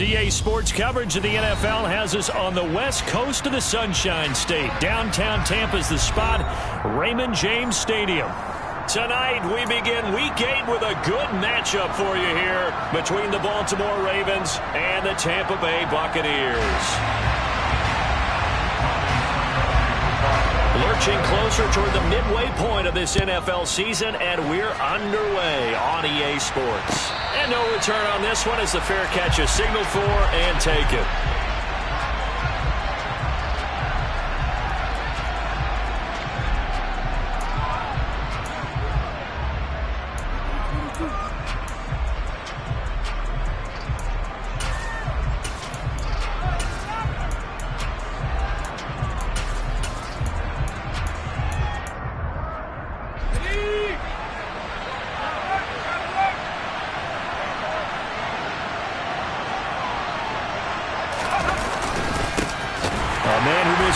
DA Sports coverage of the NFL has us on the west coast of the Sunshine State. Downtown Tampa's the spot, Raymond James Stadium. Tonight, we begin Week 8 with a good matchup for you here between the Baltimore Ravens and the Tampa Bay Buccaneers. Lurching closer toward the midway point of this NFL season, and we're underway on EA Sports. And no return on this one as the fair catch is signaled for and taken.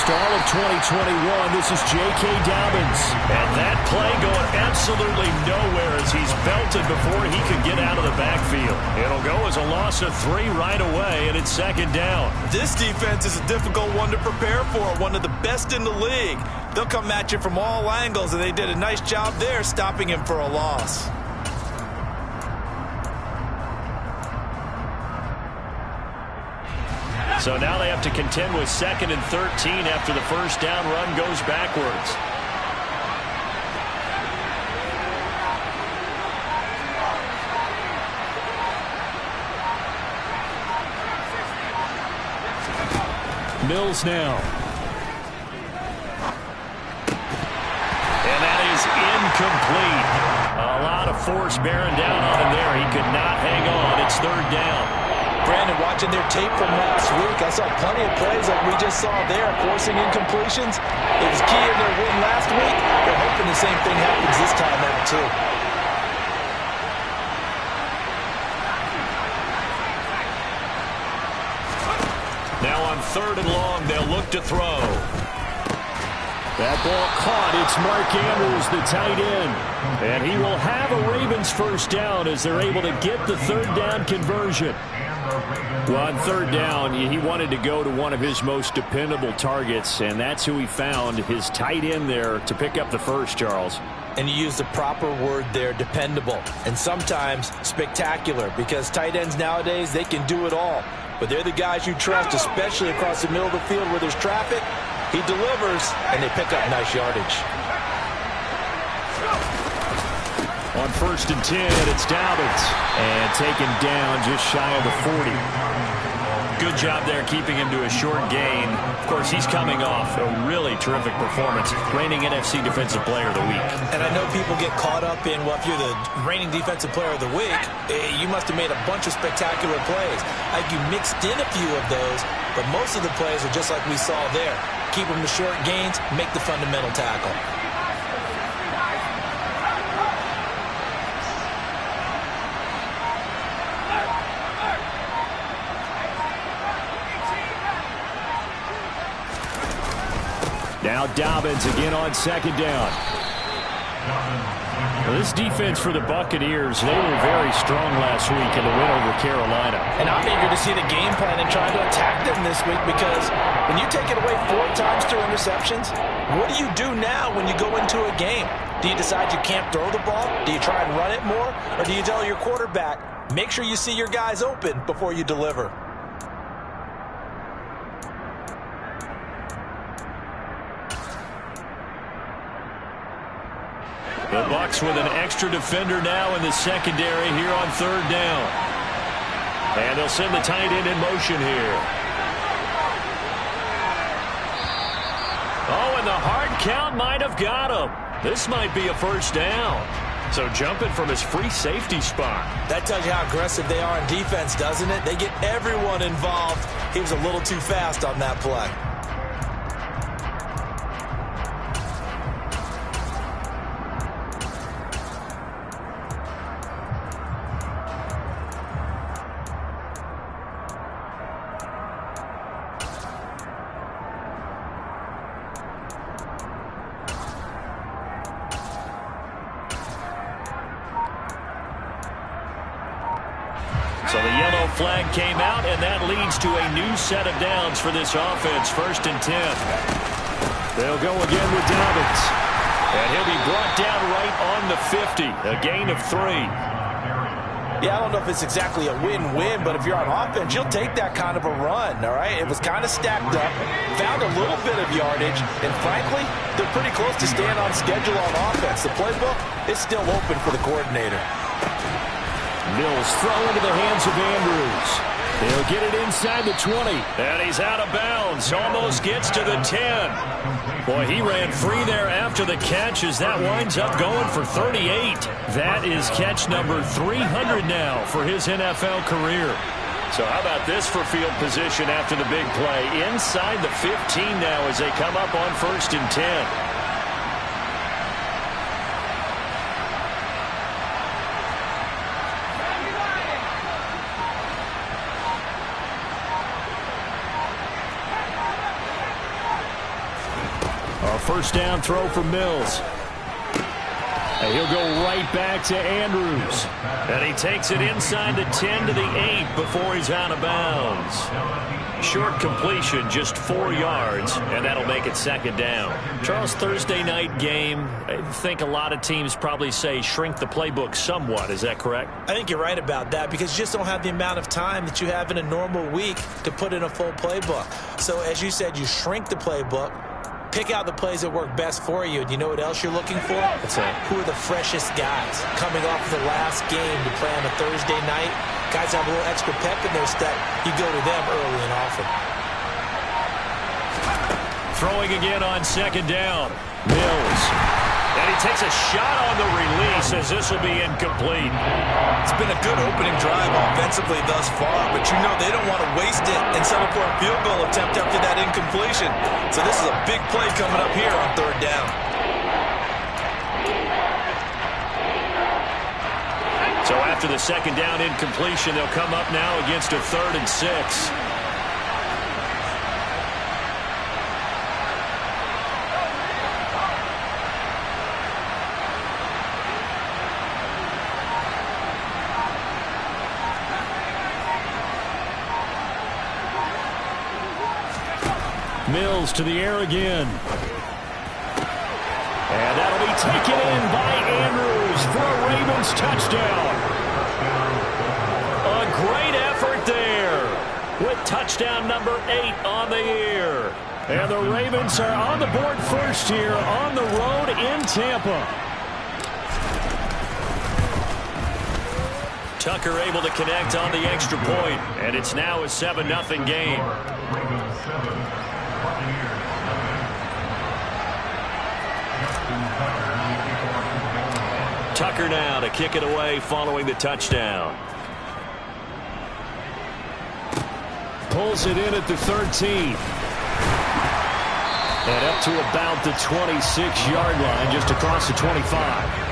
All of 2021, this is J.K. Dobbins. And that play going absolutely nowhere as he's belted before he could get out of the backfield. It'll go as a loss of 3 right away, and it's second down. This defense is a difficult one to prepare for, one of the best in the league. They'll come at you from all angles, and they did a nice job there stopping him for a loss. So now they have to contend with 2nd and 13 after the first down run goes backwards. Mills now. And that is incomplete. A lot of force bearing down on him there. He could not hang on. It's 3rd down. Brandon, watching their tape from last week, I saw plenty of plays like we just saw there, forcing incompletions. It was key in their win last week. They're hoping the same thing happens this time out, too. Now on 3rd and long, they'll look to throw. That ball caught. It's Mark Andrews, the tight end. And he will have a Ravens first down as they're able to get the 3rd down conversion. Well, on 3rd down, he wanted to go to one of his most dependable targets, and that's who he found, his tight end there, to pick up the first, Charles. And you use the proper word there, dependable, and sometimes spectacular, because tight ends nowadays, they can do it all. But they're the guys you trust, especially across the middle of the field where there's traffic. He delivers, and they pick up nice yardage. On 1st and 10, it's Dobbins. And taken down just shy of the 40. Good job there keeping him to a short gain. Of course, he's coming off a really terrific performance. Reigning NFC Defensive Player of the Week. And I know people get caught up in, well, if you're the reigning Defensive Player of the Week, you must have made a bunch of spectacular plays. Like you mixed in a few of those, but most of the plays are just like we saw there. Keep them to short gains, make the fundamental tackle. Now Dobbins again on 2nd down. Well, this defense for the Buccaneers, they were very strong last week in the win over Carolina. And I'm eager to see the game plan and try to attack them this week, because when you take it away 4 times through interceptions, what do you do now when you go into a game? Do you decide you can't throw the ball? Do you try and run it more? Or do you tell your quarterback, make sure you see your guys open before you deliver? The Bucs with an extra defender now in the secondary here on 3rd down. And they'll send the tight end in motion here. Oh, and the hard count might have got him. This might be a first down. So jumping from his free safety spot. That tells you how aggressive they are in defense, doesn't it? They get everyone involved. He was a little too fast on that play. So the yellow flag came out, and that leads to a new set of downs for this offense. 1st and 10. They'll go again with Dobbins. And he'll be brought down right on the 50. A gain of 3. Yeah, I don't know if it's exactly a win-win, but if you're on offense, you'll take that kind of a run, all right? It was kind of stacked up, found a little bit of yardage, and frankly, they're pretty close to staying on schedule on offense. The playbook is still open for the coordinator. Mills throw into the hands of Andrews. He'll get it inside the 20. And he's out of bounds. Almost gets to the 10. Boy, he ran free there after the catch as that winds up going for 38. That is catch number 300 now for his NFL career. So how about this for field position after the big play? Inside the 15 now as they come up on 1st and 10. First down throw for Mills. And he'll go right back to Andrews. And he takes it inside the 10 to the 8 before he's out of bounds. Short completion, just 4 yards, and that'll make it 2nd down. Charles, Thursday night game, I think a lot of teams probably say shrink the playbook somewhat. Is that correct? I think you're right about that because you just don't have the amount of time that you have in a normal week to put in a full playbook. So as you said, you shrink the playbook. Pick out the plays that work best for you. And you know what else you're looking for? What's that? Who are the freshest guys coming off the last game to play on a Thursday night? Guys have a little extra pep in their step. You go to them early and often. Throwing again on 2nd down. Mills. And he takes a shot on the release as this will be incomplete. It's been a good opening drive offensively thus far, but you know they don't want to waste it and settle for a field goal attempt after that incompletion. So this is a big play coming up here on 3rd down. So after the 2nd down incompletion, they'll come up now against a 3rd and 6. Mills to the air again. And that'll be taken in by Andrews for a Ravens touchdown. A great effort there with touchdown number 8 on the year. And the Ravens are on the board first here on the road in Tampa. Tucker able to connect on the extra point, and it's now a 7-0 game. Tucker now to kick it away following the touchdown. Pulls it in at the 13. And up to about the 26-yard line, just across the 25.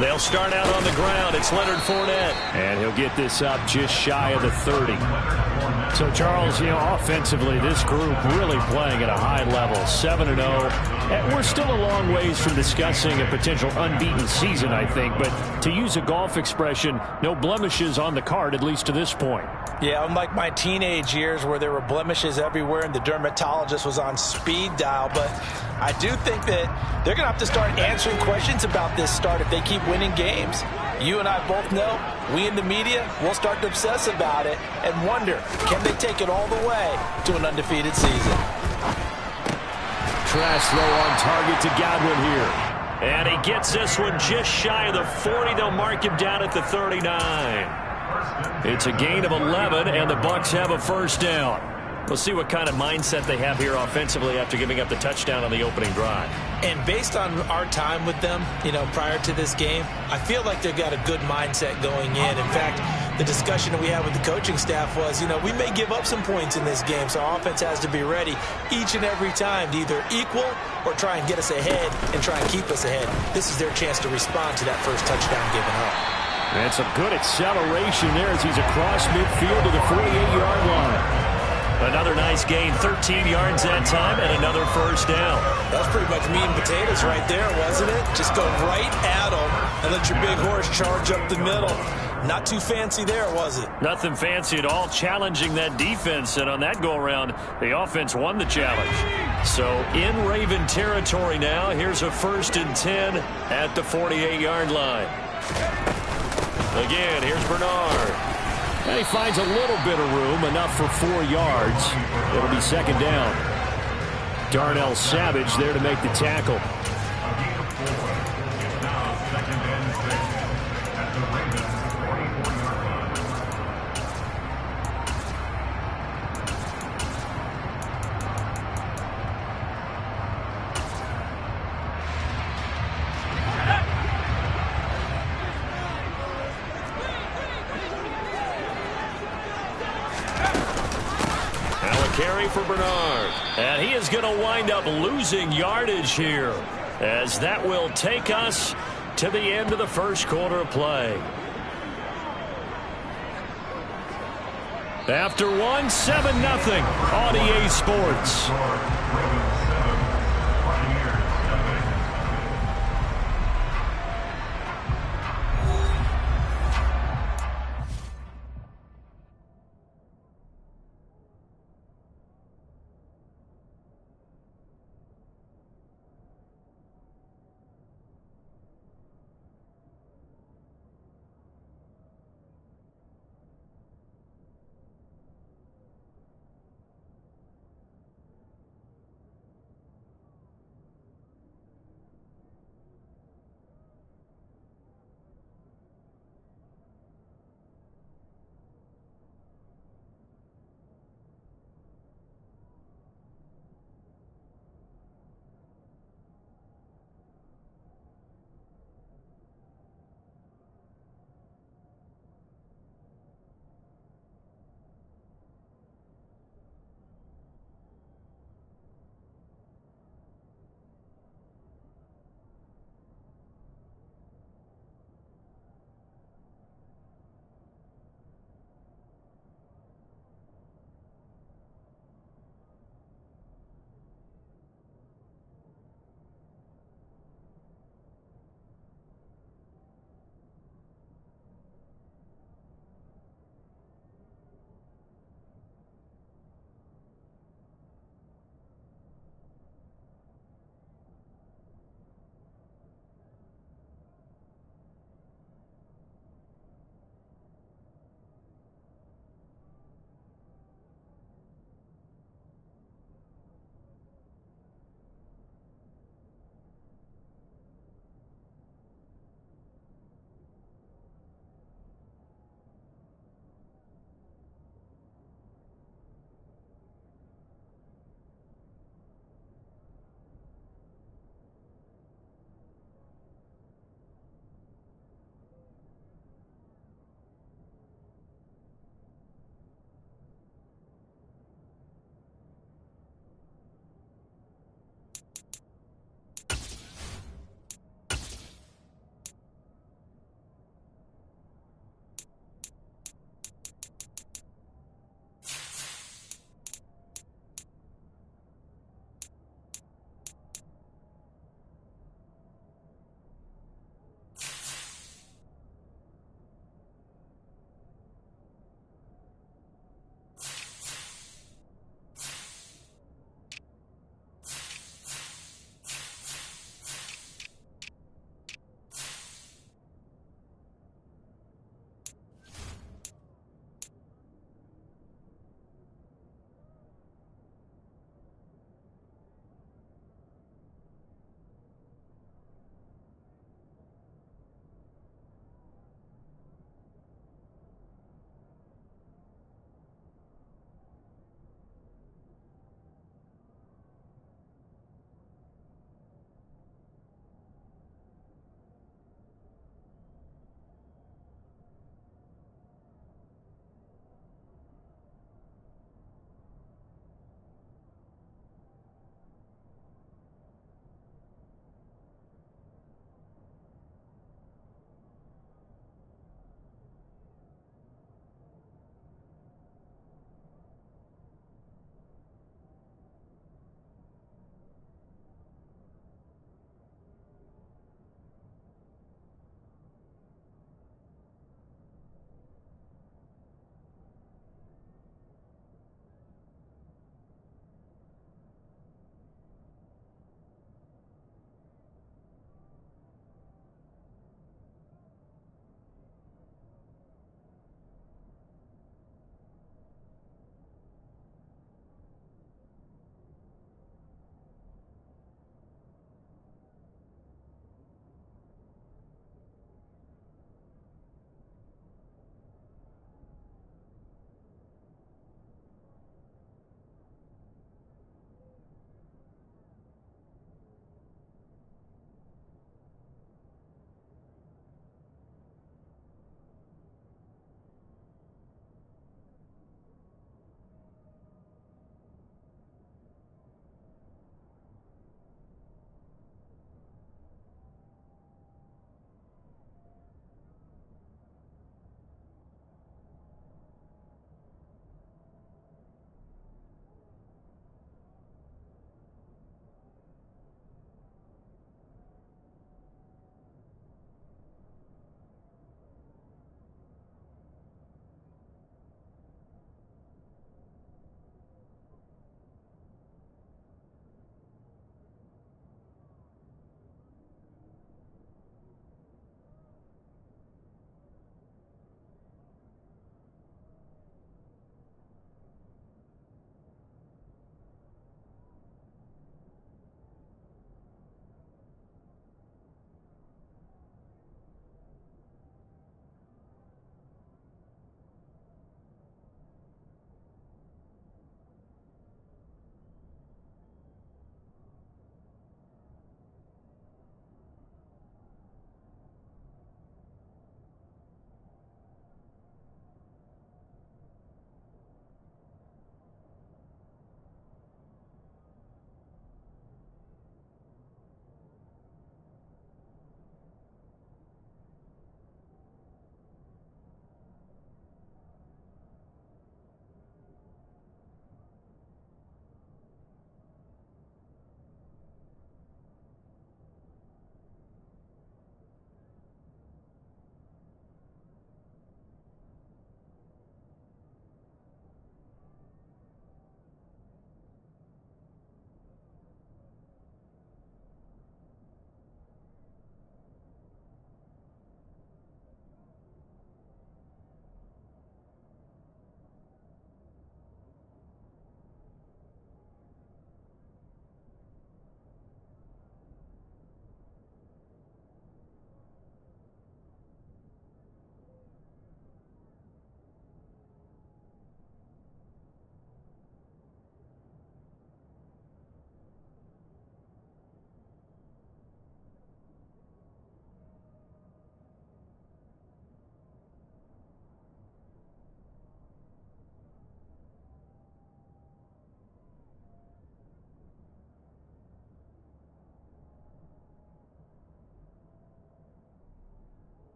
They'll start out on the ground. It's Leonard Fournette. And he'll get this up just shy of the 30. So, Charles, you know, offensively, this group really playing at a high level, 7-0. And we're still a long ways from discussing a potential unbeaten season, I think. But to use a golf expression, no blemishes on the card, at least to this point. Yeah, unlike my teenage years where there were blemishes everywhere and the dermatologist was on speed dial. But I do think that they're going to have to start answering questions about this start if they keep winning games. You and I both know, we in the media will start to obsess about it and wonder, can they take it all the way to an undefeated season? Trash throw on target to Godwin here. And he gets this one just shy of the 40. They'll mark him down at the 39. It's a gain of 11, and the Bucs have a first down. We'll see what kind of mindset they have here offensively after giving up the touchdown on the opening drive. And based on our time with them, prior to this game, I feel like they've got a good mindset going in. In fact, the discussion that we had with the coaching staff was, we may give up some points in this game, so our offense has to be ready each and every time to either equal or try and get us ahead and try and keep us ahead. This is their chance to respond to that first touchdown given up. And some good acceleration there as he's across midfield to the 48-yard line. Another nice gain, 13 yards that time, and another first down. That's pretty much meat and potatoes right there, wasn't it? Just go right at them and let your big horse charge up the middle. Not too fancy there, was it? Nothing fancy at all, challenging that defense, and on that go-around, the offense won the challenge. So in Raven territory now, here's a 1st and 10 at the 48-yard line. Again, here's Bernard. And he finds a little bit of room, enough for 4 yards. It'll be 2nd down. Darnell Savage there to make the tackle. Carry for Bernard. And he is going to wind up losing yardage here, as that will take us to the end of the first quarter of play. After 7-0 on EA Sports.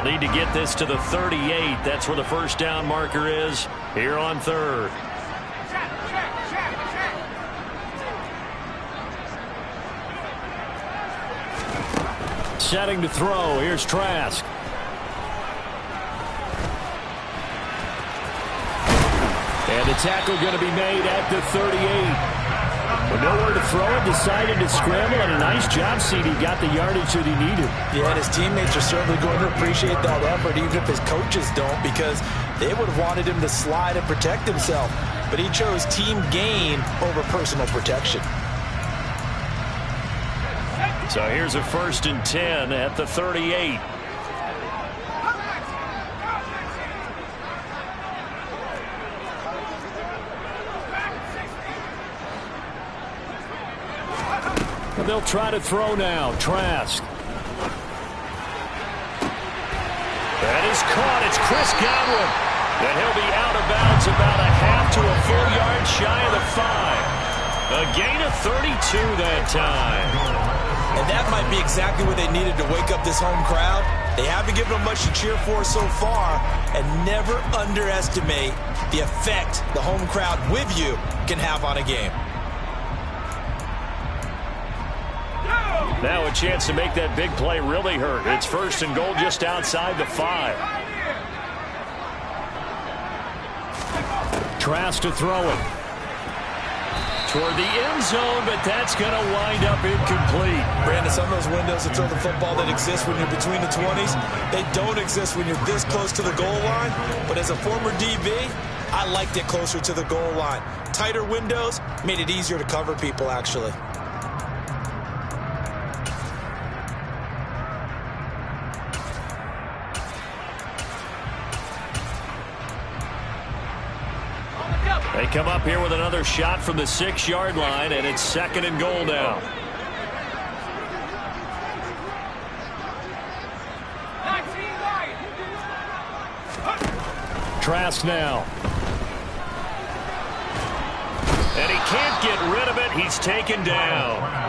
They'll need to get this to the 38. That's where the first down marker is here on third. Setting to throw. Here's Trask. And the tackle going to be made at the 38. With nowhere to throw it, decided to scramble, and a nice job, CD. Got the yardage that he needed. Yeah, and his teammates are certainly going to appreciate that effort, even if his coaches don't, because they would have wanted him to slide and protect himself. But he chose team gain over personal protection. So here's a 1st and 10 at the 38. They'll try to throw now. Trask. That is caught. It's Chris Godwin. And he'll be out of bounds about a half to a full yard shy of the 5. A gain of 32 that time. And that might be exactly what they needed to wake up this home crowd. They haven't given them much to cheer for so far. And never underestimate the effect the home crowd with you can have on a game. Now a chance to make that big play really hurt. It's 1st and goal just outside the 5. Trask to throw it. Toward the end zone, but that's going to wind up incomplete. Brandon, some of those windows to throw the football that exist when you're between the 20s, they don't exist when you're this close to the goal line. But as a former DB, I liked it closer to the goal line. Tighter windows made it easier to cover people, actually. They come up here with another shot from the 6-yard line, and it's 2nd and goal now. Trask now. And he can't get rid of it. He's taken down.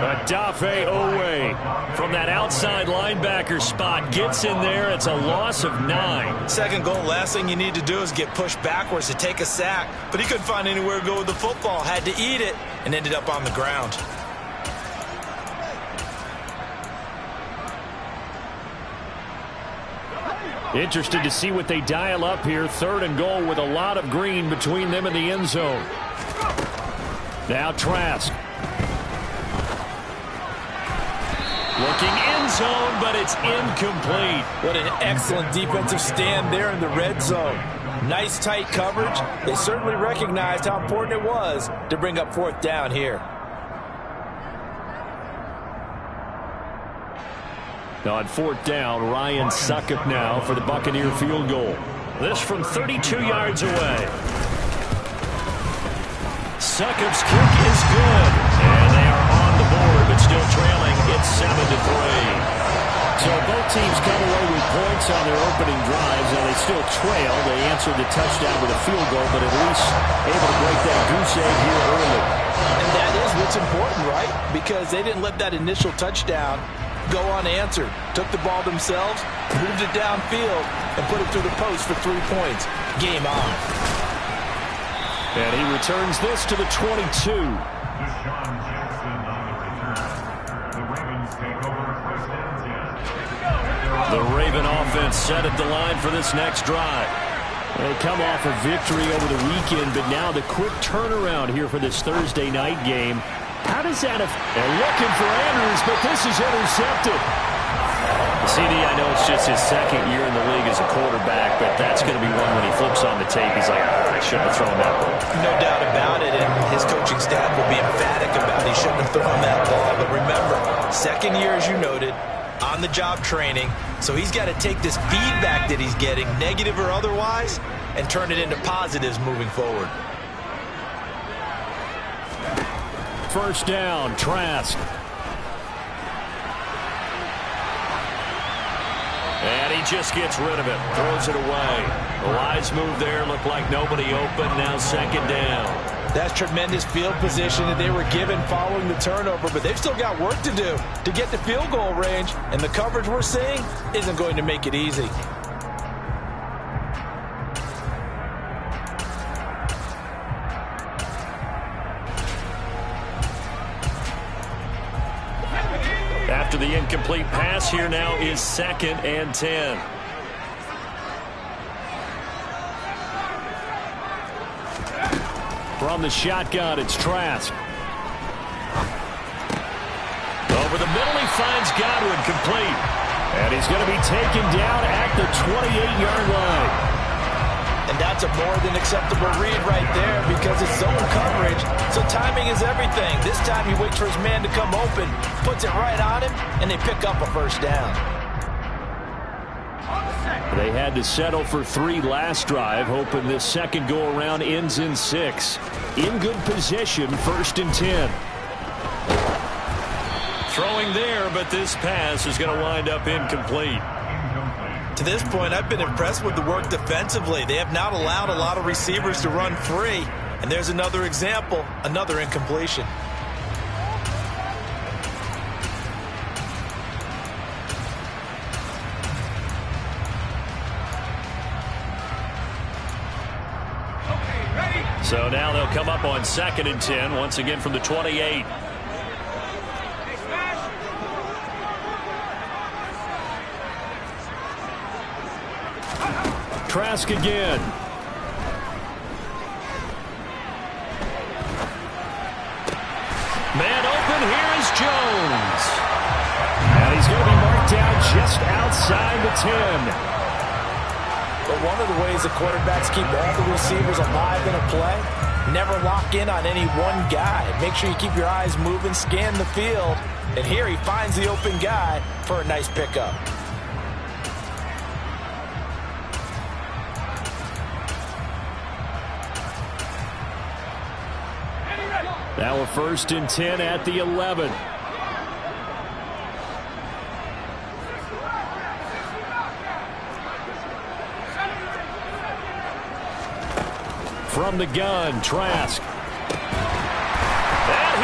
Adafe Owe from that outside linebacker spot gets in there. It's a loss of 9. 2nd goal, last thing you need to do is get pushed backwards to take a sack. But he couldn't find anywhere to go with the football. Had to eat it and ended up on the ground. Interested to see what they dial up here. 3rd and goal with a lot of green between them and the end zone. Now Trask. Looking end zone, but it's incomplete. What an excellent defensive stand there in the red zone. Nice tight coverage. They certainly recognized how important it was to bring up 4th down here. Now on 4th down, Ryan Succop now for the Buccaneer field goal. This from 32 yards away. Succop's kick is good. And they are on the board, but still trailing. It's 7-3. So both teams come away with points on their opening drives. Now they still trail. They answered the touchdown with a field goal, but at least able to break that goose egg here early. And that is what's important, right? Because they didn't let that initial touchdown go unanswered. Took the ball themselves, moved it downfield, and put it through the post for 3 points. Game on. And he returns this to the 22. The Raven offense set at the line for this next drive. They come off a victory over the weekend, but now the quick turnaround here for this Thursday night game. How does that affect? They're looking for Andrews, but this is intercepted. CD, I know it's just his 2nd year in the league as a quarterback, but that's going to be one when he flips on the tape. He's like, I shouldn't have thrown that ball. No doubt about it, and his coaching staff will be emphatic about he shouldn't have thrown that ball. But remember, 2nd year, as you noted, on-the-job training, so he's got to take this feedback that he's getting, negative or otherwise, and turn it into positives moving forward. 1st down, Trask. And he just gets rid of it, throws it away. The wise move there, looked like nobody open, now 2nd down. That's tremendous field position that they were given following the turnover, but they've still got work to do to get to field goal range, and the coverage we're seeing isn't going to make it easy. After the incomplete pass, here now is 2nd and 10. From the shotgun, it's Trask. Over the middle, he finds Godwin complete. And he's going to be taken down at the 28-yard line. And that's a more than acceptable read right there because it's zone coverage, so timing is everything. This time he waits for his man to come open, puts it right on him, and they pick up a first down. They had to settle for 3 last drive, hoping this second go-around ends in 6. In good position, 1st and 10. Throwing there, but this pass is going to wind up incomplete. To this point, I've been impressed with the work defensively. They have not allowed a lot of receivers to run free. And there's another example, another incompletion. So now they'll come up on 2nd and 10, once again from the 28. Trask again. Man open, here is Jones. And he's going to be marked down just outside the 10. But one of the ways the quarterbacks keep all the receivers alive in a play, never lock in on any one guy. Make sure you keep your eyes moving, scan the field. And here he finds the open guy for a nice pickup. Now a 1st and 10 at the 11. From the gun, Trask. And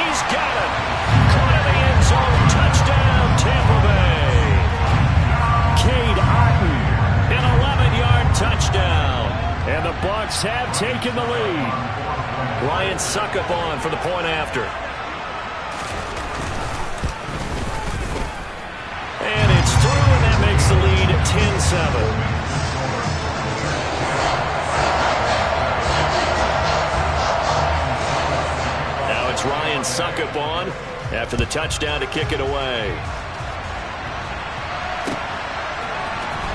he's got it. Caught in the end zone. Touchdown, Tampa Bay. Cade Otton, an 11-yard touchdown. And the Bucs have taken the lead. Ryan Suckup on for the point after. And it's through, and that makes the lead 10-7. Now it's Ryan Suckup on after the touchdown to kick it away.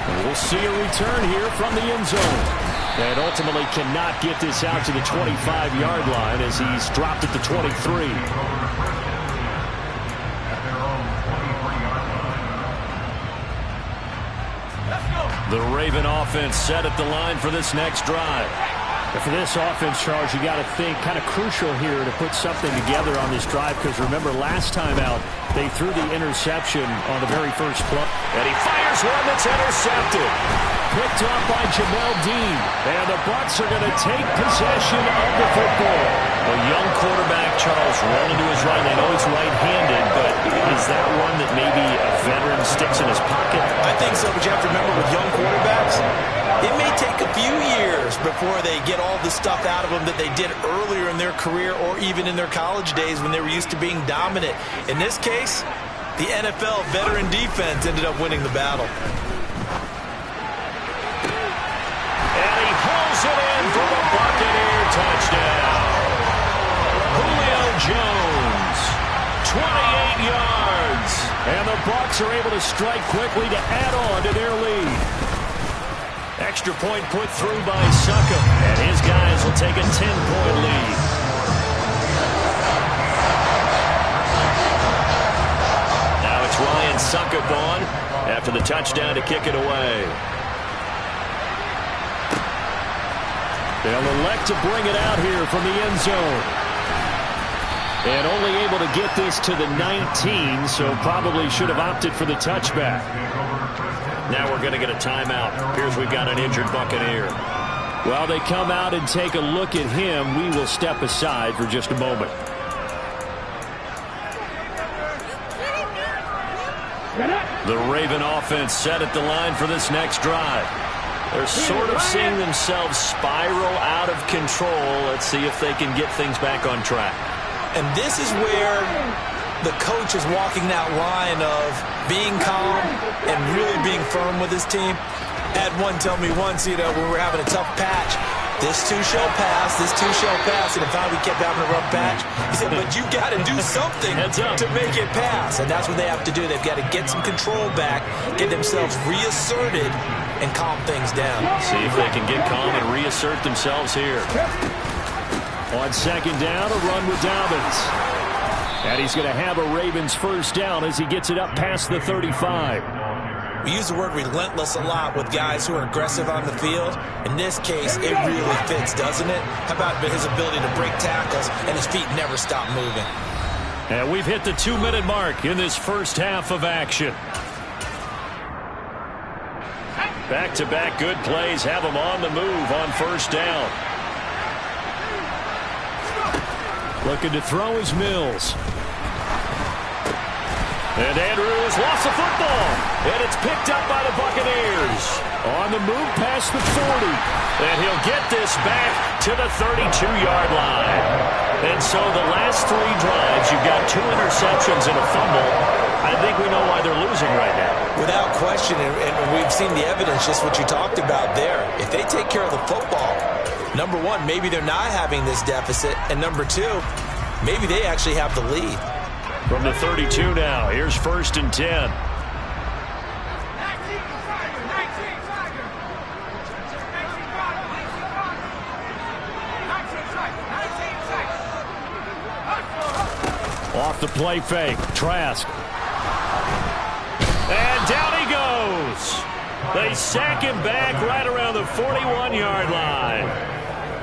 And we'll see a return here from the end zone. And ultimately cannot get this out to the 25-yard line as he's dropped at the 23. The Raven offense set at the line for this next drive. And for this offense, Charles, you got to think kind of crucial here to put something together on this drive because remember last time out they threw the interception on the very first play. And he fires one that's intercepted. Picked off by Jamel Dean. And the Bucs are going to take possession of the football. A young quarterback, Charles, rolling to his right. I know he's right-handed, but is that one that maybe a veteran sticks in his pocket? I think so, but you have to remember with young quarterbacks, it may take a few years before they get all the stuff out of them that they did earlier in their career or even in their college days when they were used to being dominant. In this case, the NFL veteran defense ended up winning the battle. And he pulls it in for the Buccaneer touchdown. Julio Jones, 28 yards. And the Bucs are able to strike quickly to add on to their lead. Extra point put through by Suckup. And his guys will take a 10-point lead. Now it's Ryan Suckup on after the touchdown to kick it away. They'll elect to bring it out here from the end zone. And only able to get this to the 19, so probably should have opted for the touchback. Now we're going to get a timeout. Here's we've got an injured Buccaneer. While they come out and take a look at him, we will step aside for just a moment. The Raven offense set at the line for this next drive. They're sort of seeing themselves spiral out of control. Let's see if they can get things back on track. And this is where the coach is walking that line of being calm and really being firm with his team. Had one tell me once, when we were having a tough patch, this too shall pass, this too shall pass. And if we kept having a rough patch, he said, but you got to do something to make it pass. And that's what they have to do. They've got to get some control back, get themselves reasserted, and calm things down. See if they can get calm and reassert themselves here. On second down, a run with Dobbins. And he's going to have a Ravens first down as he gets it up past the 35. We use the word relentless a lot with guys who are aggressive on the field. In this case, it really fits, doesn't it? How about his ability to break tackles and his feet never stop moving? And we've hit the 2-minute mark in this first half of action. Back-to-back good plays have them on the move on first down. Looking to throw is Mills. And Andrews lost the football. And it's picked up by the Buccaneers. On the move past the 40. And he'll get this back to the 32-yard line. And so the last 3 drives, you've got 2 interceptions and a fumble. I think we know why they're losing right now. Without question, and we've seen the evidence, just what you talked about there. If they take care of the football, number one, maybe they're not having this deficit. And number 2, maybe they actually have the lead. From the 32 now, here's 1st and 10. Off the play fake, Trask. And down he goes. They sack him back right around the 41-yard line.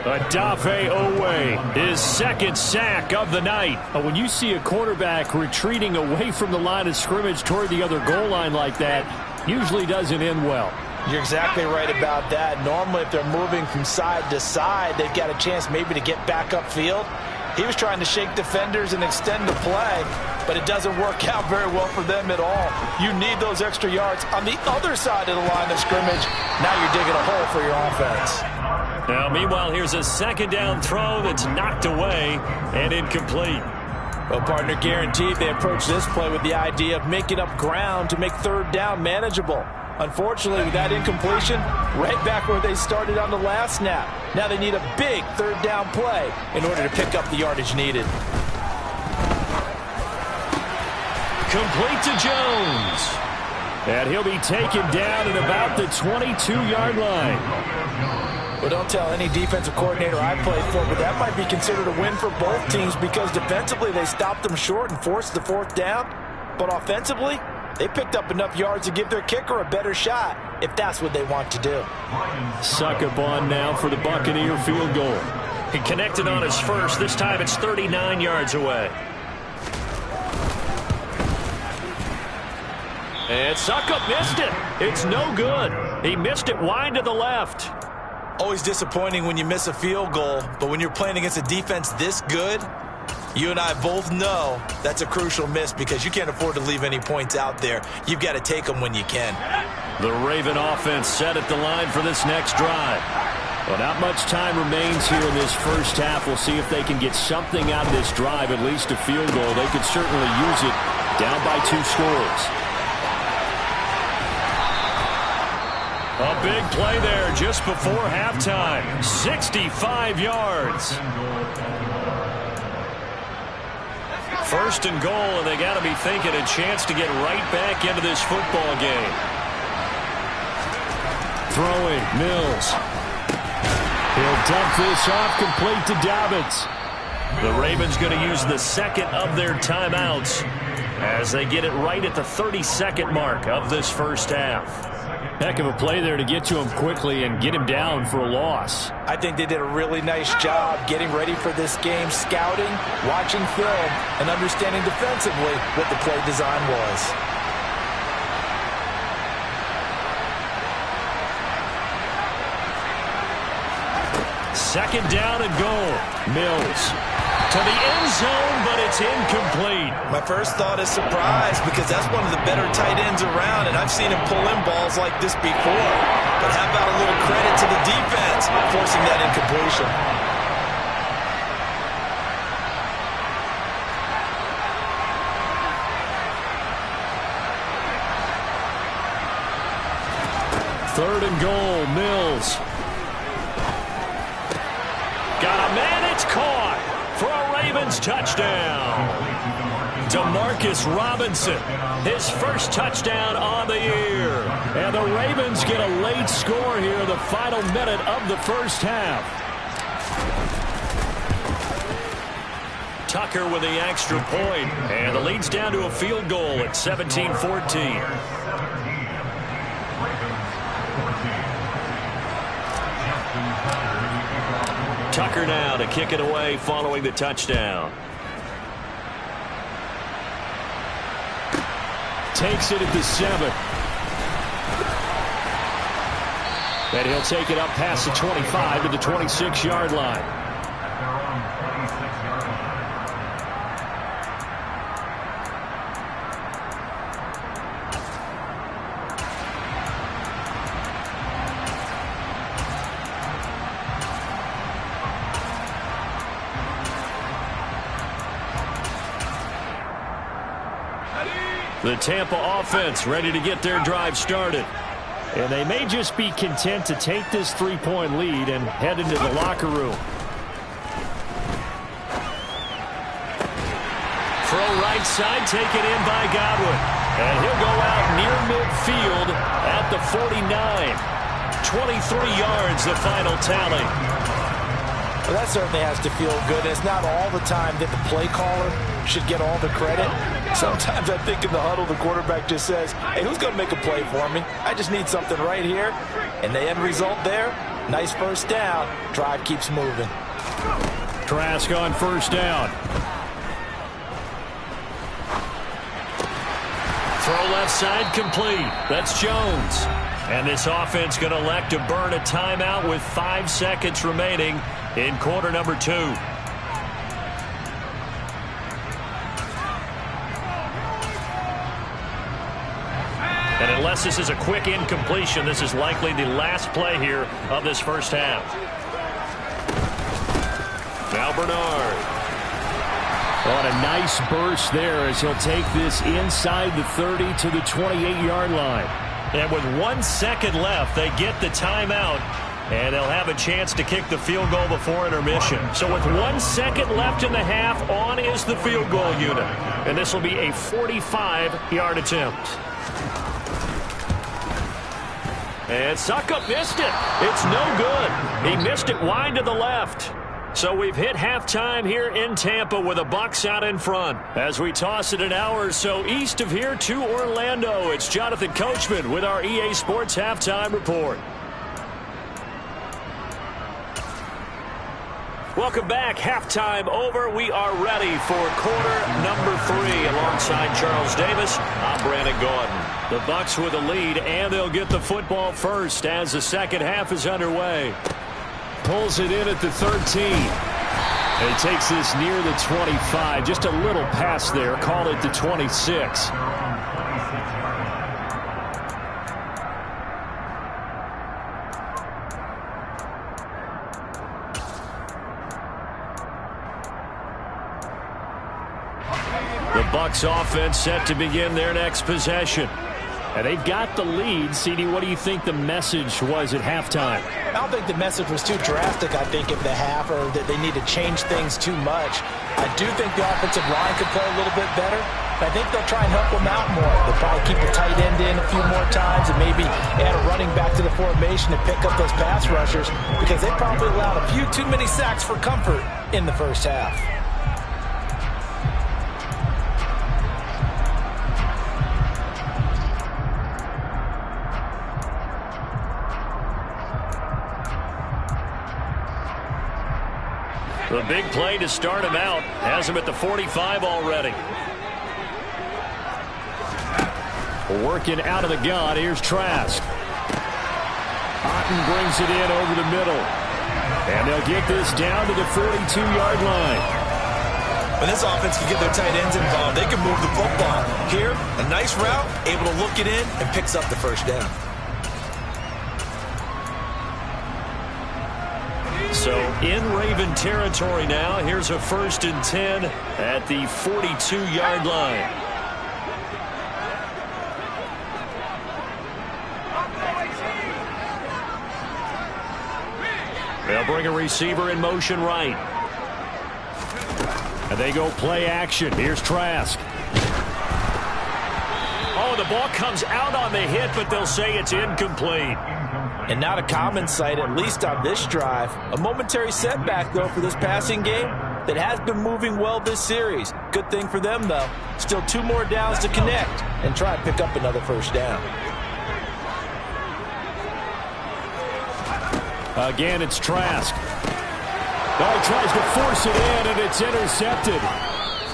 Odafe Owe, his 2nd sack of the night. When you see a quarterback retreating away from the line of scrimmage toward the other goal line like that, usually doesn't end well. You're exactly right about that. Normally, if they're moving from side to side, they've got a chance maybe to get back upfield. He was trying to shake defenders and extend the play, but it doesn't work out very well for them at all. You need those extra yards on the other side of the line of scrimmage. Now you're digging a hole for your offense. Now, meanwhile, here's a 2nd down throw that's knocked away and incomplete. Well, partner, guaranteed they approach this play with the idea of making up ground to make 3rd down manageable. Unfortunately, with that incompletion, right back where they started on the last snap. Now they need a big 3rd down play in order to pick up the yardage needed. Complete to Jones. And he'll be taken down at about the 22-yard line. Well, don't tell any defensive coordinator I played for, but that might be considered a win for both teams because defensively they stopped them short and forced the 4th down. But offensively, they picked up enough yards to give their kicker a better shot if that's what they want to do. Suck up on now for the Buccaneer field goal. He connected on his first. This time it's 39 yards away. And Suckup missed it. It's no good. He missed it wide to the left. Always disappointing when you miss a field goal, but when you're playing against a defense this good, you and I both know that's a crucial miss because you can't afford to leave any points out there. You've got to take them when you can. The Raven offense set at the line for this next drive. Well, not much time remains here in this first half. We'll see if they can get something out of this drive, at least a field goal. They could certainly use it down by 2 scores. A big play there just before halftime. 65 yards. 1st and goal, and they got to be thinking a chance to get right back into this football game. Throwing, Mills. He'll dump this off complete to Dobbins. The Ravens going to use the 2nd of their timeouts as they get it right at the 32nd mark of this first half. Heck of a play there to get to him quickly and get him down for a loss. I think they did a really nice job getting ready for this game, scouting, watching film, and understanding defensively what the play design was. second down and goal. Mills to the end zone, but it's incomplete. My first thought is surprise because that's one of the better tight ends around, and I've seen him pull in balls like this before. But how about a little credit to the defense forcing that incompletion? Third and goal, Mills. Got a man, it's caught for a Ravens touchdown. Demarcus Robinson, his first touchdown on the year. And the Ravens get a late score here, the final minute of the first half. Tucker with the extra point, and the lead's down to a field goal at 17-14. Tucker now to kick it away following the touchdown. Takes it at the 7. And he'll take it up past the 25 to the 26-yard line. The Tampa offense ready to get their drive started. And they may just be content to take this 3-point lead and head into the locker room. Throw right side, taken in by Godwin. And he'll go out near midfield at the 49. 23 yards, the final tally. Well, that certainly has to feel good. It's not all the time that the play caller should get all the credit. Sometimes I think in the huddle, the quarterback just says, hey, who's going to make a play for me? I just need something right here. And the end result there, nice first down. Drive keeps moving. Trask on first down. Throw left side complete. That's Jones. And this offense going to elect to burn a timeout with 5 seconds remaining in quarter number 2. And unless this is a quick incompletion, this is likely the last play here of this first half. Now Bernard. On a nice burst there as he'll take this inside the 30 to the 28-yard line. And with 1 second left, they get the timeout, and they'll have a chance to kick the field goal before intermission. So with 1 second left in the half, on is the field goal unit. And this will be a 45-yard attempt. And Suckup missed it. It's no good. He missed it wide to the left. So we've hit halftime here in Tampa with the Bucs out in front. As we toss it an hour or so east of here to Orlando, it's Jonathan Coachman with our EA Sports Halftime Report. Welcome back. Halftime over. We are ready for quarter number 3. Alongside Charles Davis, I'm Brandon Gordon. The Bucs with a lead, and they'll get the football first as the second half is underway. Pulls it in at the 13. And he takes this near the 25. Just a little pass there. Call it the 26. The Bucs offense set to begin their next possession. And they've got the lead. CD, what do you think the message was at halftime? I don't think the message was too drastic, I think, in the half, or that they need to change things too much. I do think the offensive line could play a little bit better. I think they'll try and help them out more. They'll probably keep the tight end in a few more times and maybe add a running back to the formation and pick up those pass rushers, because they probably allowed a few too many sacks for comfort in the first half. The big play to start him out has him at the 45 already. Working out of the gun. Here's Trask. Otten brings it in over the middle. And they'll get this down to the 42-yard line. When this offense can get their tight ends involved, they can move the football. Here, a nice route, able to look it in, and picks up the first down. So in Raven territory now, here's a 1st and 10 at the 42-yard line. They'll bring a receiver in motion right. And they go play action. Here's Trask. Oh, the ball comes out on the hit, but they'll say it's incomplete. And not a common sight, at least on this drive. A momentary setback, though, for this passing game that has been moving well this series. Good thing for them, though. Still 2 more downs to connect and try and pick up another first down. Again, it's Trask. Oh, he tries to force it in, and it's intercepted.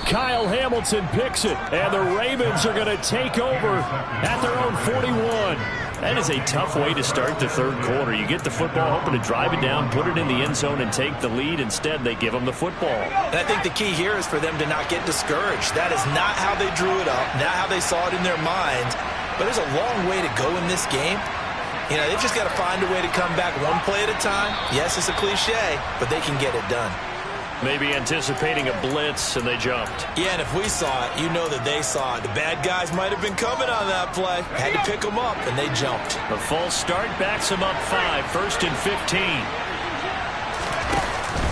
Kyle Hamilton picks it, and the Ravens are going to take over at their own 41. That is a tough way to start the third quarter. You get the football, hoping to drive it down, put it in the end zone, and take the lead. Instead, they give them the football. And I think the key here is for them to not get discouraged. That is not how they drew it up, not how they saw it in their minds. But there's a long way to go in this game. You know, they've just got to find a way to come back one play at a time. Yes, it's a cliche, but they can get it done. Maybe anticipating a blitz, and they jumped. Yeah, and if we saw it, you know that they saw it. The bad guys might have been coming on that play. Had to pick them up, and they jumped. A false start backs them up 5, 1st and 15.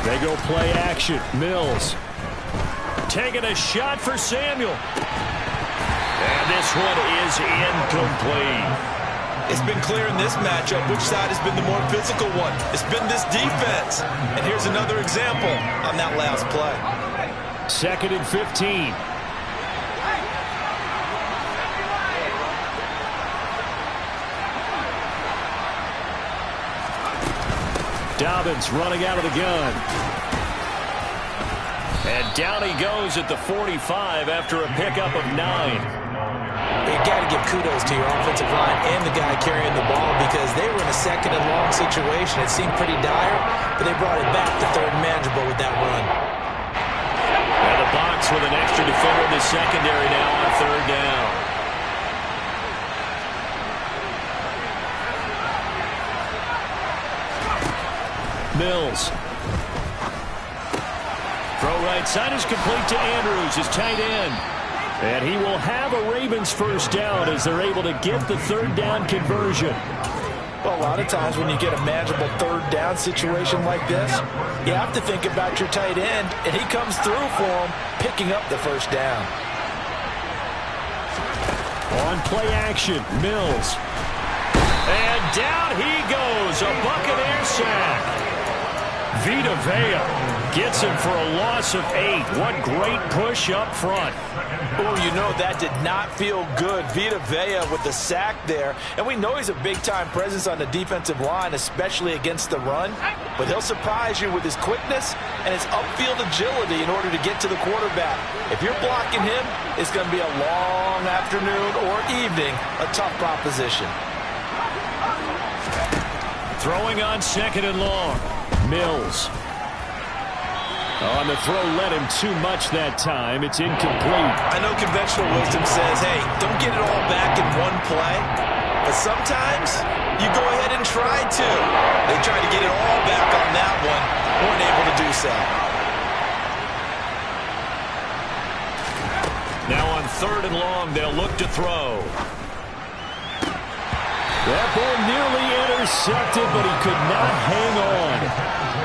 They go play action. Mills. Taking a shot for Samuel. And this one is incomplete. It's been clear in this matchup which side has been the more physical one. It's been this defense. And here's another example on that last play. 2nd and 15. Dobbins running out of the gun. And down he goes at the 45 after a pickup of 9. You got to give kudos to your offensive line and the guy carrying the ball because they were in a 2nd and long situation. It seemed pretty dire, but they brought it back to 3rd and manageable with that run. And the box with an extra defender in the secondary now on 3rd down. Mills. Throw right side is complete to Andrews, his tight end. And he will have a Ravens first down as they're able to get the 3rd down conversion. Well, a lot of times when you get a manageable 3rd down situation like this, you have to think about your tight end, and he comes through for him, picking up the first down. On play action, Mills. And down he goes, a Buccaneer sack. Vita Vea gets him for a loss of 8. What great push up front. Oh, you know, that did not feel good. Vita Vea with the sack there. And we know he's a big-time presence on the defensive line, especially against the run. But he'll surprise you with his quickness and his upfield agility in order to get to the quarterback. If you're blocking him, it's going to be a long afternoon or evening, a tough proposition. Throwing on 2nd and long. Mills. On the throw, led him too much that time. It's incomplete. I know conventional wisdom says, hey, don't get it all back in one play. But sometimes you go ahead and try to. They tried to get it all back on that one. Weren't able to do so. Now on 3rd and long, they'll look to throw. That ball nearly intercepted, but he could not hang on.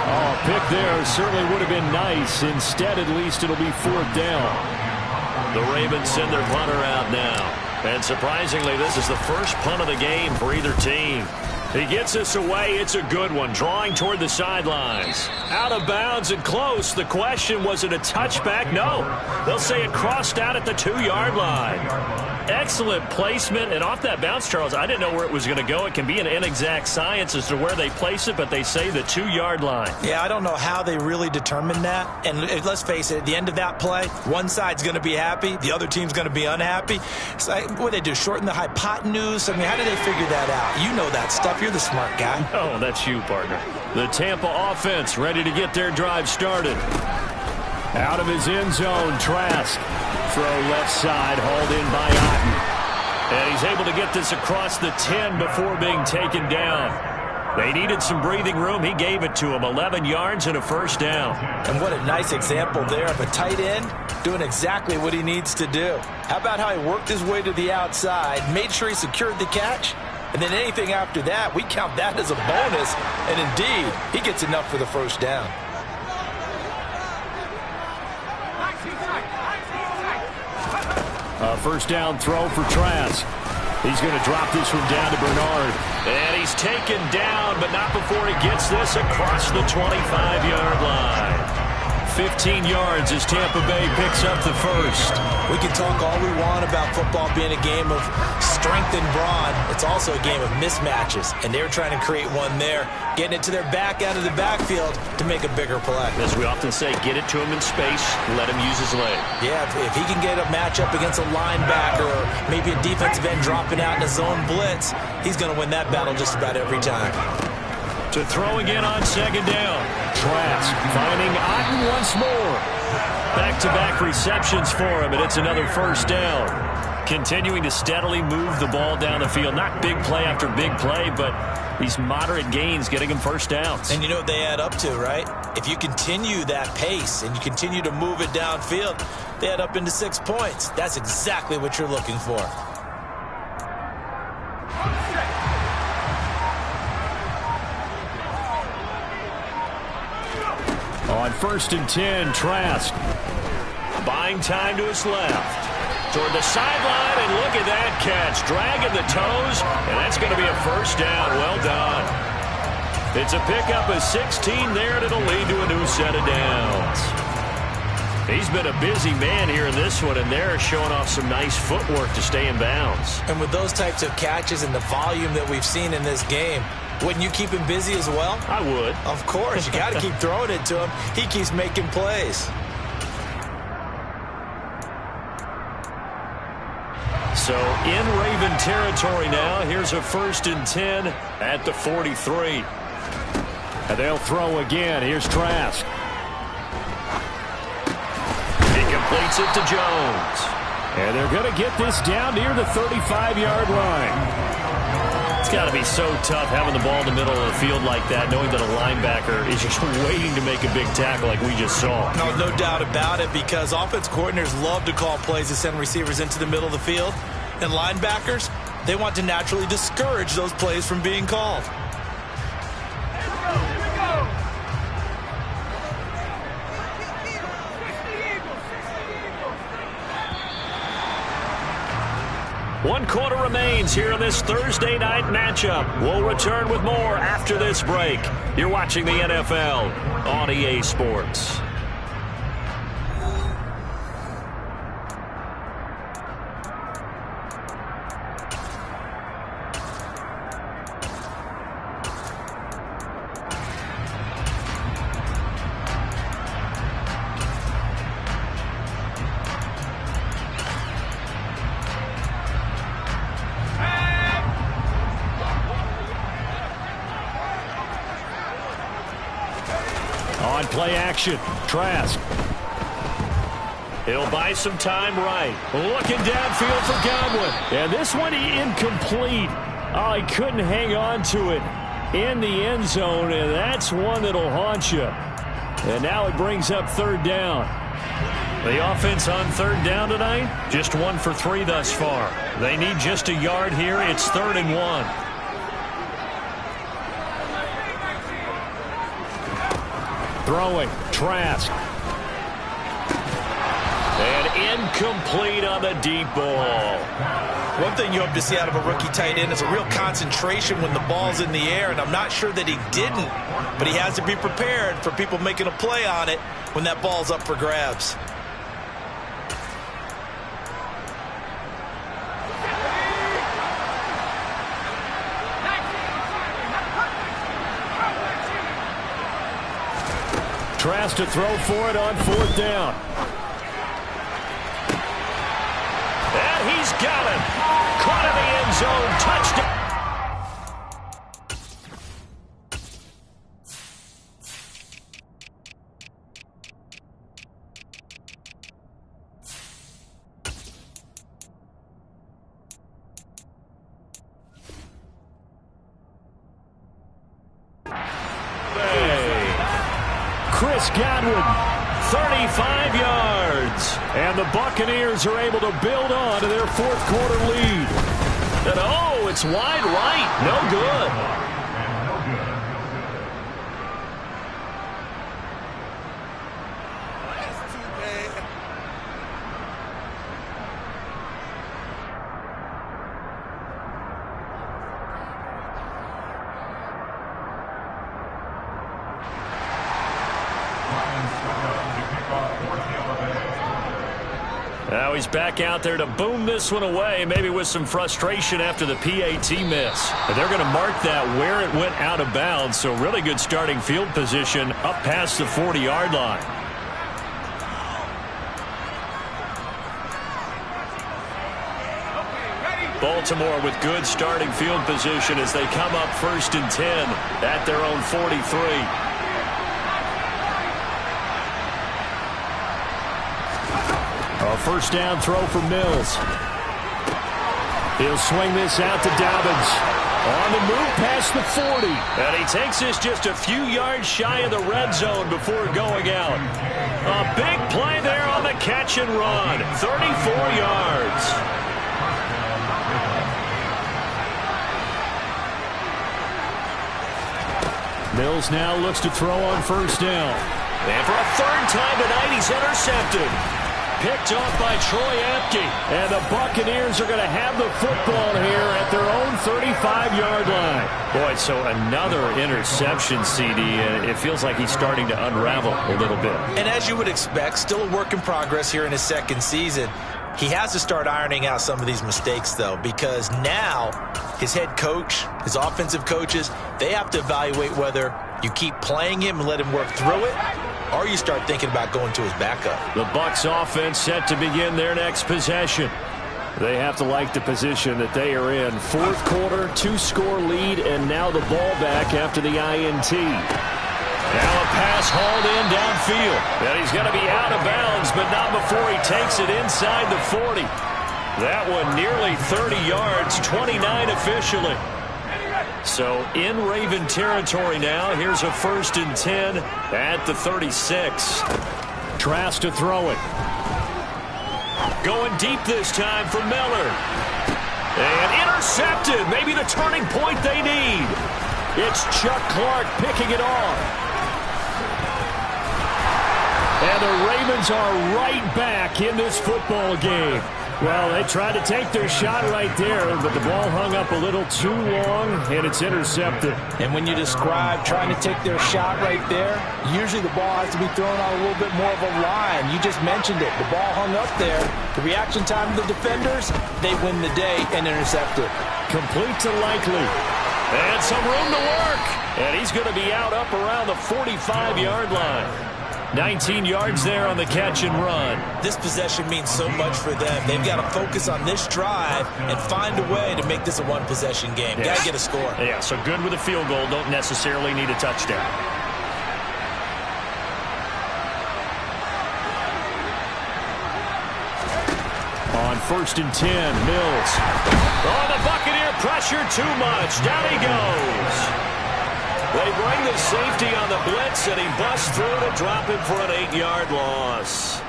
Oh, pick there certainly would have been nice. Instead, at least it'll be 4th down. The Ravens send their punter out now. And surprisingly, this is the first punt of the game for either team. He gets this away. It's a good one, drawing toward the sidelines. Out of bounds and close. The question, was it a touchback? No. They'll say it crossed out at the 2-yard line. Excellent placement, and off that bounce, Charles, I didn't know where it was going to go. It can be an inexact science as to where they place it, but they say the 2-yard line. Yeah, I don't know how they really determine that. And let's face it, at the end of that play, one side's going to be happy, the other team's going to be unhappy. It's like, what do they do, shorten the hypotenuse? I mean, how do they figure that out? You know that stuff. You're the smart guy. Oh, that's you, partner. The Tampa offense ready to get their drive started. Out of his end zone, Trask. Throw left side, hauled in by Otten. And he's able to get this across the 10 before being taken down. They needed some breathing room. He gave it to him. 11 yards and a first down. And what a nice example there of a tight end doing exactly what he needs to do. How about how he worked his way to the outside, made sure he secured the catch, and then anything after that, we count that as a bonus. And indeed, he gets enough for the first down. A first down throw for Trask. He's going to drop this one down to Bernard. And he's taken down, but not before he gets this across the 25-yard line. 15 yards as Tampa Bay picks up the first. We can talk all we want about football being a game of strength and brawn. It's also a game of mismatches, and they're trying to create one there, getting it to their back out of the backfield to make a bigger play. As we often say, get it to him in space, let him use his leg. Yeah, if he can get a matchup against a linebacker or maybe a defensive end dropping out in a zone blitz, he's going to win that battle just about every time. To throw again on second down. Trask finding Otten once more. Back-to-back receptions for him, and it's another first down. Continuing to steadily move the ball down the field. Not big play after big play, but these moderate gains getting him first downs. And you know what they add up to, right? If you continue that pace and you continue to move it downfield, they add up into 6 points. That's exactly what you're looking for. On 1st and 10, Trask. Buying time to his left. Toward the sideline, and look at that catch. Dragging the toes, and that's going to be a first down. Well done. It's a pickup of 16 there, and it'll lead to a new set of downs. He's been a busy man here in this one, and they're showing off some nice footwork to stay in bounds. And with those types of catches and the volume that we've seen in this game, wouldn't you keep him busy as well? I would. Of course. You got to keep throwing it to him. He keeps making plays. So in Raven territory now. Here's a 1st and 10 at the 43. And they'll throw again. Here's Trask. He completes it to Jones. And they're going to get this down near the 35-yard line. It's got to be so tough having the ball in the middle of the field like that, knowing that a linebacker is just waiting to make a big tackle like we just saw. No doubt about it, because offense coordinators love to call plays to send receivers into the middle of the field. And linebackers, they want to naturally discourage those plays from being called. One quarter remains here in this Thursday night matchup. We'll return with more after this break. You're watching the NFL on EA Sports. On play action, Trask. He'll buy some time right. Looking downfield for Godwin. And this one incomplete. Oh, he couldn't hang on to it in the end zone, and that's one that'll haunt you. And now it brings up 3rd down. The offense on 3rd down tonight, just 1 for 3 thus far. They need just a yard here. It's 3rd and 1. Throwing, Trask. And incomplete on the deep ball. One thing you hope to see out of a rookie tight end is a real concentration when the ball's in the air, and I'm not sure that he didn't, but he has to be prepared for people making a play on it when that ball's up for grabs. tries to throw for it on 4th down. And he's got it. Caught in the end zone. Touchdown. Chris Godwin, 35 yards. And the Buccaneers are able to build on to their 4th quarter lead. And oh, it's wide right. No good. Now he's back out there to boom this one away, maybe with some frustration after the PAT miss. But they're going to mark that where it went out of bounds, so really good starting field position up past the 40-yard line. Baltimore with good starting field position as they come up 1st and 10 at their own 43. A 1st down throw for Mills. He'll swing this out to Dobbins. On the move past the 40. And he takes this just a few yards shy of the red zone before going out. A big play there on the catch and run. 34 yards. Mills now looks to throw on 1st down. And for a 3rd time tonight, he's intercepted. Picked off by Troy Apke. And the Buccaneers are going to have the football here at their own 35-yard line. Boy, so another interception, CD. It feels like he's starting to unravel a little bit. And as you would expect, still a work in progress here in his 2nd season. He has to start ironing out some of these mistakes, though, because now his head coach, his offensive coaches, they have to evaluate whether you keep playing him and let him work through it, or you start thinking about going to his backup. The Bucs offense set to begin their next possession. They have to like the position that they are in. 4th quarter, 2-score lead, and now the ball back after the INT. Now a pass hauled in downfield. And he's going to be out of bounds, but not before he takes it inside the 40. That one nearly 30 yards, 29 officially. So in Raven territory now. Here's a 1st and 10 at the 36. Tries to throw it. Going deep this time for Miller. And intercepted. Maybe the turning point they need. It's Chuck Clark picking it off. And the Ravens are right back in this football game. Well, they tried to take their shot right there, but the ball hung up a little too long, and it's intercepted. And when you describe trying to take their shot right there, usually the ball has to be thrown on a little bit more of a line. You just mentioned it. The ball hung up there. The reaction time of the defenders, they win the day and intercept it. Complete to Likely. And some room to work. And he's going to be out up around the 45-yard line. 19 yards there on the catch and run. This possession means so much for them. They've got to focus on this drive and find a way to make this a one-possession game. Got to get a score. Yeah, so good with a field goal. Don't necessarily need a touchdown. On 1st and 10, Mills. Oh, the Buccaneer pressure too much. Down he goes. They bring the safety on the blitz, and he busts through to drop him for an 8-yard loss.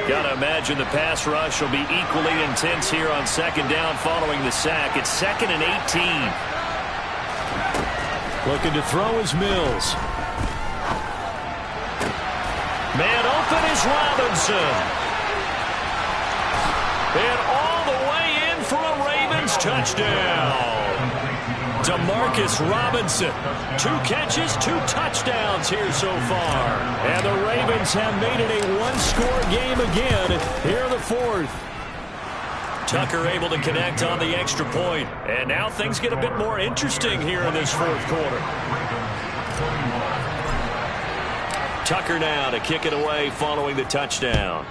Got to imagine the pass rush will be equally intense here on 2nd down following the sack. It's 2nd and 18. Looking to throw is Mills. Man open is Robinson. And all the way in for a Ravens touchdown. Demarcus Robinson. 2 catches, 2 touchdowns here so far. And the Ravens have made it a one-score game again here in the 4th. Tucker able to connect on the extra point. And now things get a bit more interesting here in this 4th quarter. Tucker now to kick it away following the touchdown.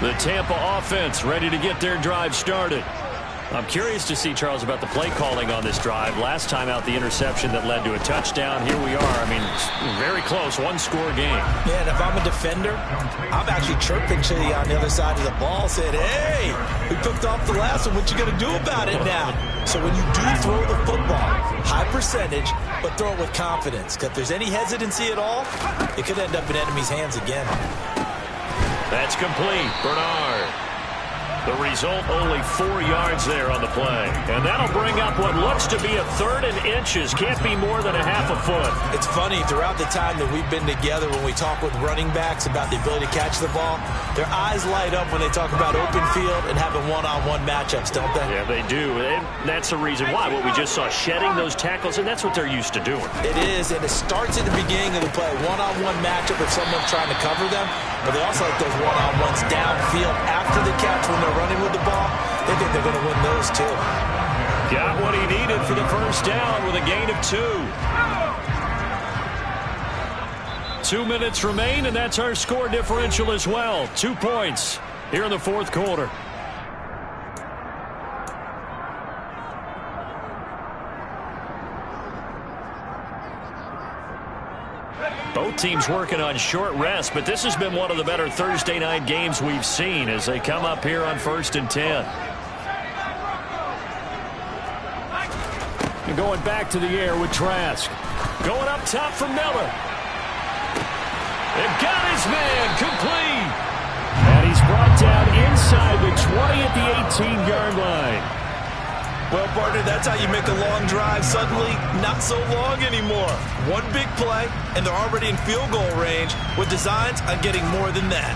The Tampa offense ready to get their drive started. I'm curious to see, Charles, about the play calling on this drive. Last time out, the interception that led to a touchdown. Here we are. I mean, very close, one-score game. Yeah, and if I'm a defender, I'm actually chirping to you on the other side of the ball, saying, hey, we picked off the last one. What you going to do about it now? So when you do throw the football, high percentage, but throw it with confidence. Because if there's any hesitancy at all, it could end up in enemy's hands again. That's complete. Bernard. The result, only 4 yards there on the play. And that'll bring up what looks to be a 3rd and inches. Can't be more than a half a foot. It's funny, throughout the time that we've been together, when we talk with running backs about the ability to catch the ball, their eyes light up when they talk about open field and having one-on-one matchups, don't they? Yeah, they do. And that's the reason why. What we just saw, shedding those tackles, and that's what they're used to doing. It is, and it starts at the beginning of the play. One-on-one matchup if someone's trying to cover them, but they also like those one-on-ones downfield after the catch when they're running with the ball. They think they're going to win those too. Got what he needed for the first down with a gain of 2. 2 minutes remain, and that's our score differential as well. 2 points here in the fourth quarter. Both teams working on short rest, but this has been one of the better Thursday night games we've seen as they come up here on 1st and 10. And going back to the air with Trask. Going up top from Miller. They've got his man complete. And he's brought down inside the 20 at the 18-yard line. Well, partner, that's how you make a long drive suddenly not so long anymore. One big play, and they're already in field goal range with designs on getting more than that.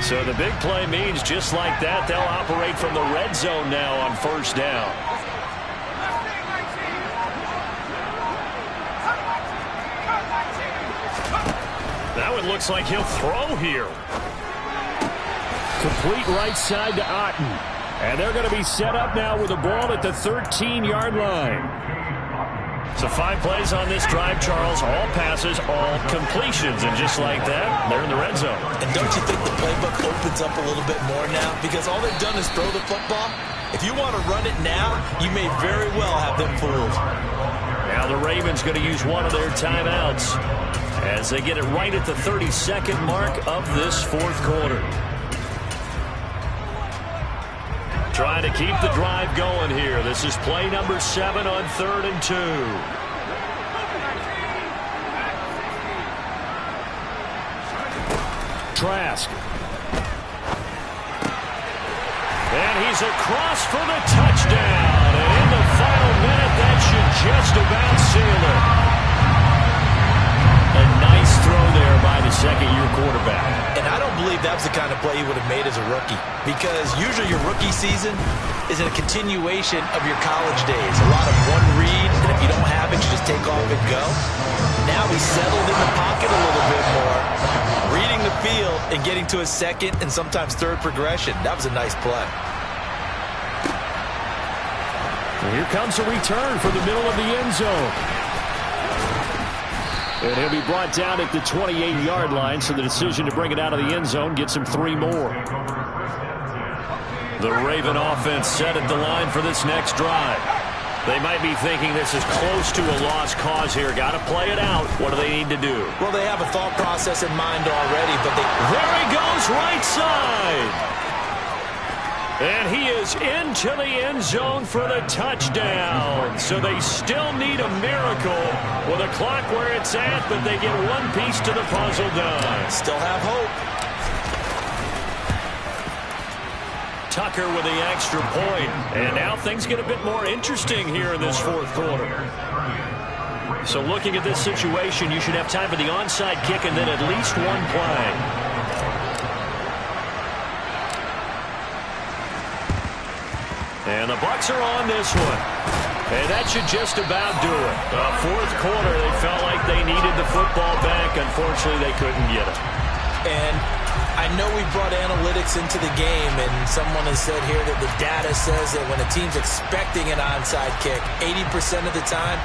So the big play means just like that, they'll operate from the red zone now on 1st down. That one looks like he'll throw here. Complete right side to Otten. And they're going to be set up now with the ball at the 13-yard line. So 5 plays on this drive, Charles. All passes, all completions. And just like that, they're in the red zone. And don't you think the playbook opens up a little bit more now? Because all they've done is throw the football. If you want to run it now, you may very well have them fooled. Now the Ravens going to use one of their timeouts as they get it right at the 32nd mark of this fourth quarter. Trying to keep the drive going here. This is play number 7 on 3rd and 2. Trask. And he's across for the touchdown. And in the final minute, that should just about seal it. A nice throw there by the second-year quarterback. And I don't believe that was the kind of play he would have made as a rookie. Because usually your rookie season is a continuation of your college days. A lot of one read, and if you don't have it, you just take off and go. Now he's settled in the pocket a little bit more, reading the field and getting to a second and sometimes third progression. That was a nice play. And here comes a return from the middle of the end zone. And he'll be brought down at the 28-yard line, so the decision to bring it out of the end zone gets him 3 more. The Raven offense set at the line for this next drive. They might be thinking this is close to a lost cause here. Got to play it out. What do they need to do? Well, they have a thought process in mind already, but there he goes, right side. And he is into the end zone for the touchdown. So they still need a miracle with a clock where it's at, but they get one piece to the puzzle done. Still have hope. Tucker with the extra point. And now things get a bit more interesting here in this fourth quarter. So looking at this situation, you should have time for the onside kick and then at least one play. And the Bucs are on this one. And that should just about do it. Fourth quarter, they felt like they needed the football back. Unfortunately, they couldn't get it. And I know we brought analytics into the game, and someone has said here that the data says that when a team's expecting an onside kick, 80% of the time,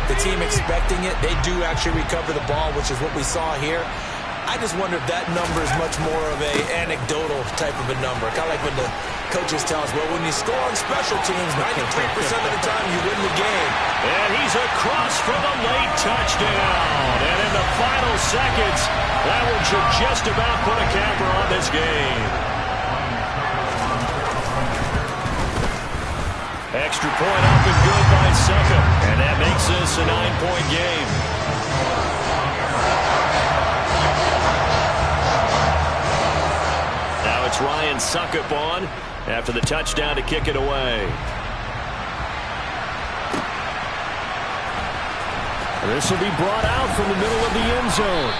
the team expecting it, they do actually recover the ball, which is what we saw here. I just wonder if that number is much more of a anecdotal type of a number. Kind of like when the coaches tell us, well, when you score on special teams, 93% of the time you win the game. And he's across for the late touchdown. And in the final seconds, that one should just about put a capper on this game. Extra point up and good by Succop. And that makes this a 9-point game. Now it's Ryan Succop on after the touchdown to kick it away. This will be brought out from the middle of the end zone.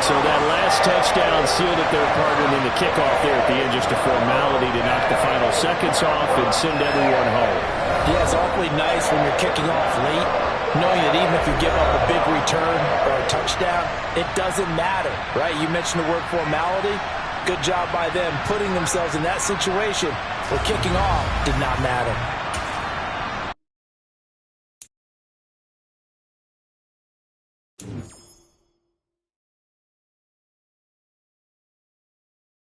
So that last touchdown sealed it their partner in the kickoff there at the end. Just a formality to knock the final seconds off and send everyone home. Yeah, it's awfully nice when you're kicking off late, knowing that even if you give up a big return or a touchdown, it doesn't matter, right? You mentioned the word formality. Good job by them putting themselves in that situation where kicking off did not matter.